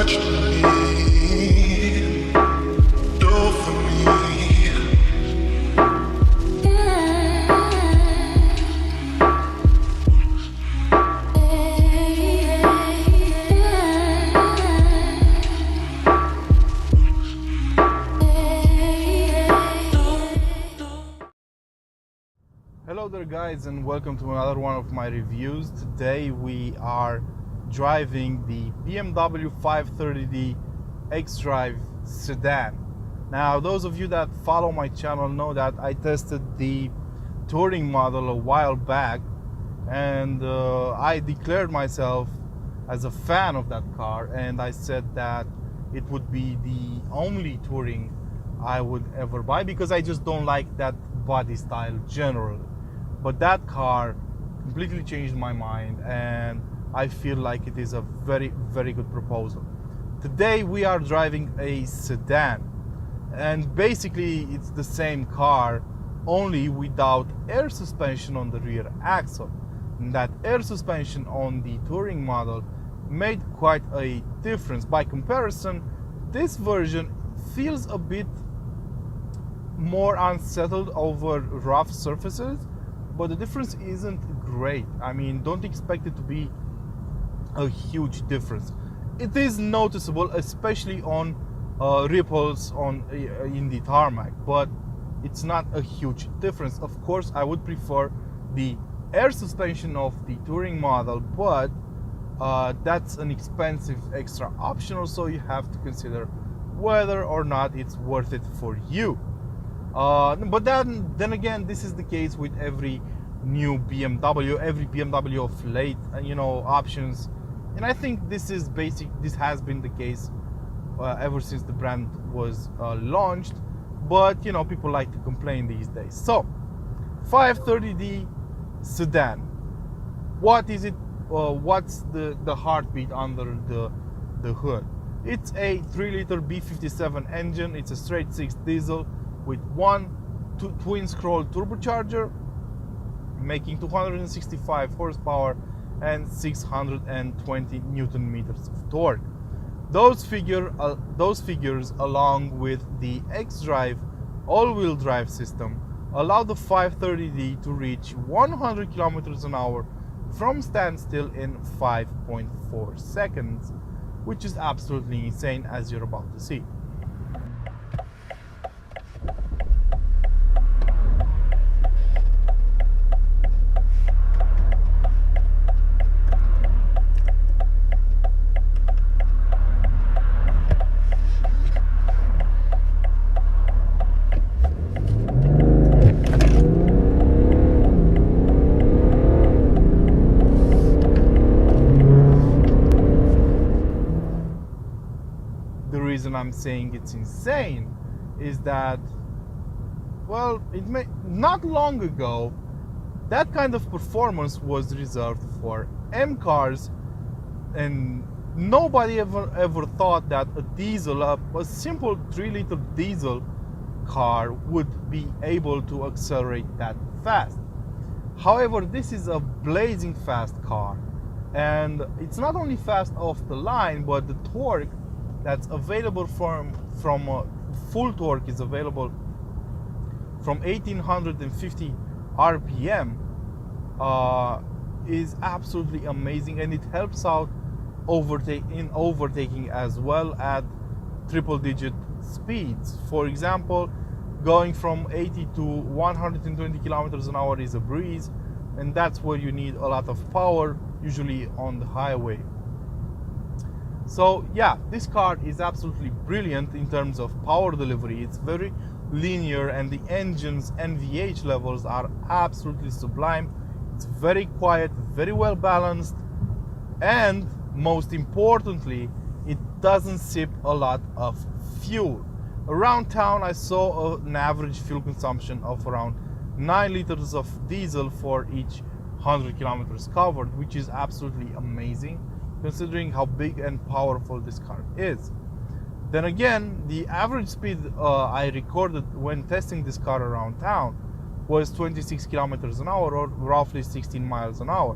Hello there guys, and welcome to another one of my reviews. Today we are driving the BMW 530d xDrive sedan. Now those of you that follow my channel know that I tested the touring model a while back, and I declared myself as a fan of that car, and I said that it would be the only touring I would ever buy because I just don't like that body style generally. But that car completely changed my mind, and I feel like it is a very, very good proposal. Today we are driving a sedan, and basically it's the same car, only without air suspension on the rear axle. And that air suspension on the touring model made quite a difference. By comparison, this version feels a bit more unsettled over rough surfaces, but the difference isn't great. I mean, don't expect it to be a huge difference. It is noticeable, especially on ripples in the tarmac, but it's not a huge difference. Of course, I would prefer the air suspension of the touring model, but that's an expensive extra optional, so you have to consider whether or not it's worth it for you. But then again, this is the case with every new BMW, every BMW of late, options. And I think this has been the case ever since the brand was launched. But people like to complain these days. So, 530d sedan. What is it? What's the heartbeat under the hood? It's a 3-liter B57 engine. It's a straight 6 diesel with one twin scroll turbocharger, making 265 horsepower and 620 Newton meters of torque. Those figures, along with the xDrive all-wheel drive system, allow the 530d to reach 100 kilometers an hour from standstill in 5.4 seconds, which is absolutely insane, as you're about to see. The reason I'm saying it's insane is that, well, not long ago, that kind of performance was reserved for M cars, and nobody ever thought that a simple 3-liter diesel car would be able to accelerate that fast. However, this is a blazing fast car, and it's not only fast off the line, but the torque that's available from full torque is available from 1850 RPM is absolutely amazing, and it helps out overtaking as well at triple-digit speeds. For example, going from 80 to 120 kilometers an hour is a breeze, and that's where you need a lot of power, usually on the highway. So yeah, this car is absolutely brilliant in terms of power delivery. It's very linear, and the engine's NVH levels are absolutely sublime. It's very quiet, very well balanced, and most importantly, it doesn't sip a lot of fuel. Around town, I saw an average fuel consumption of around 9 liters of diesel for each 100 kilometers covered, which is absolutely amazing considering how big and powerful this car is. Then again, the average speed I recorded when testing this car around town was 26 kilometers an hour, or roughly 16 miles an hour,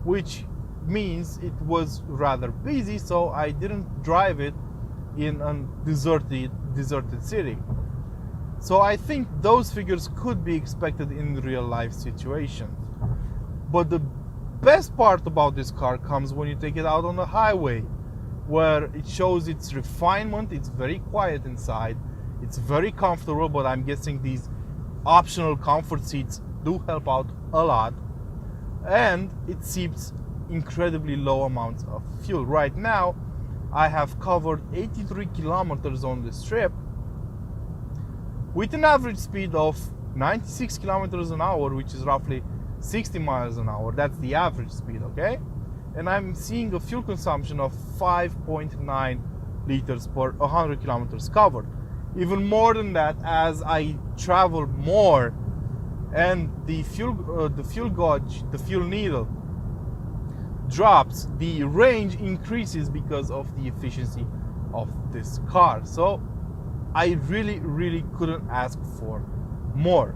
which means it was rather busy, so I didn't drive it in a deserted city. So I think those figures could be expected in real life situations. But the best part about this car comes when you take it out on the highway, where it shows its refinement. It's very quiet inside, it's very comfortable, but I'm guessing these optional comfort seats do help out a lot, and it seeps incredibly low amounts of fuel. Right now I have covered 83 kilometers on this trip with an average speed of 96 kilometers an hour, which is roughly 60 miles an hour. That's the average speed, okay? And I'm seeing a fuel consumption of 5.9 liters per 100 kilometers covered. Even more than that as I travel more, and the fuel gauge, the fuel needle drops, the range increases because of the efficiency of this car. So I really couldn't ask for more.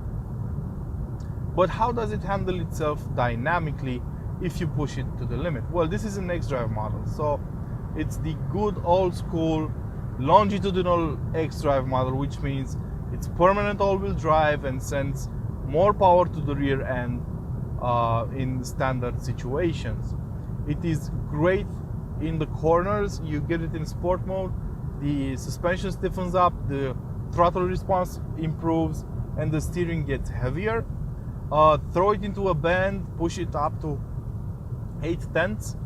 But how does it handle itself dynamically if you push it to the limit? Well, this is an xDrive model, so it's the good old school longitudinal xDrive model, which means it's permanent all-wheel drive and sends more power to the rear end in standard situations. It is great in the corners. You get it in sport mode, the suspension stiffens up, the throttle response improves, and the steering gets heavier. Throw it into a bend, push it up to 8/10,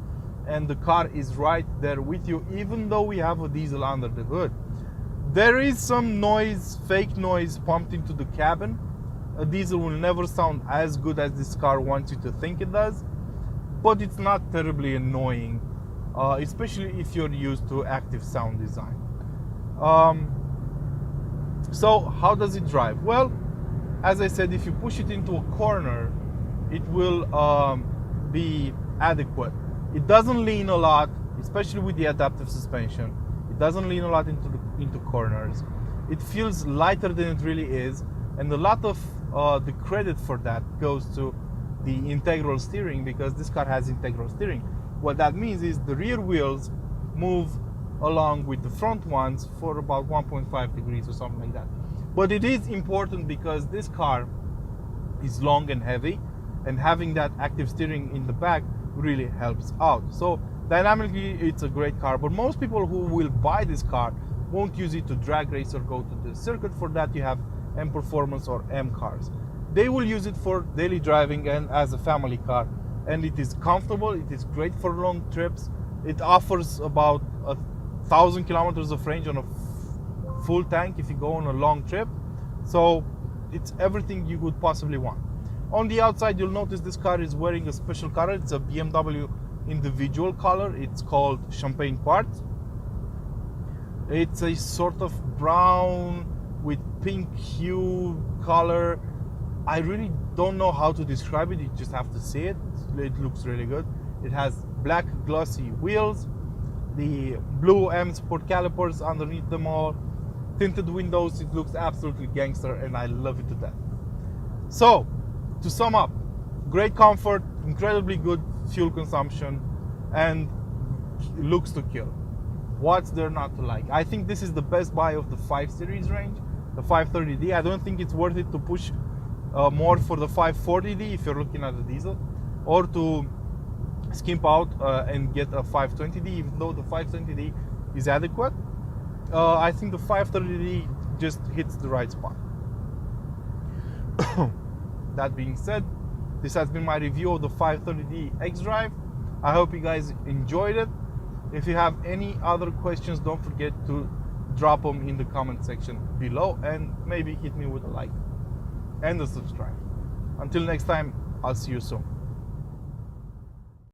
and the car is right there with you, even though we have a diesel under the hood. There is some noise, fake noise pumped into the cabin. A diesel will never sound as good as this car wants you to think it does, but it's not terribly annoying, especially if you're used to active sound design. So how does it drive? Well, as I said, if you push it into a corner, it will be adequate. It doesn't lean a lot, especially with the adaptive suspension. It doesn't lean a lot into corners. It feels lighter than it really is, and a lot of the credit for that goes to the integral steering, because this car has integral steering. What that means is the rear wheels move along with the front ones for about 1.5 degrees or something like that. But it is important because this car is long and heavy, and having that active steering in the back really helps out. So dynamically it's a great car, but most people who will buy this car won't use it to drag race or go to the circuit. For that you have M Performance or M cars. They will use it for daily driving and as a family car, and it is comfortable. It is great for long trips. It offers about 1,000 kilometers of range on a full tank if you go on a long trip. So it's everything you could possibly want. On the outside, you'll notice this car is wearing a special color. It's a BMW individual color. It's called Champagne Quartz. It's a sort of brown with pink hue color. I really don't know how to describe it. You just have to see it. It looks really good. It has black glossy wheels, the blue M Sport calipers underneath them all, tinted windows. It looks absolutely gangster, and I love it to death. So, to sum up, great comfort, incredibly good fuel consumption, and looks to kill. What's there not to like? I think this is the best buy of the 5 Series range, the 530D. I don't think it's worth it to push more for the 540D if you're looking at a diesel, or to skimp out and get a 520D, even though the 520D is adequate. I think the 530D just hits the right spot. That being said, this has been my review of the 530D xDrive. I hope you guys enjoyed it. If you have any other questions, don't forget to drop them in the comment section below, and maybe hit me with a like and a subscribe. Until next time, I'll see you soon.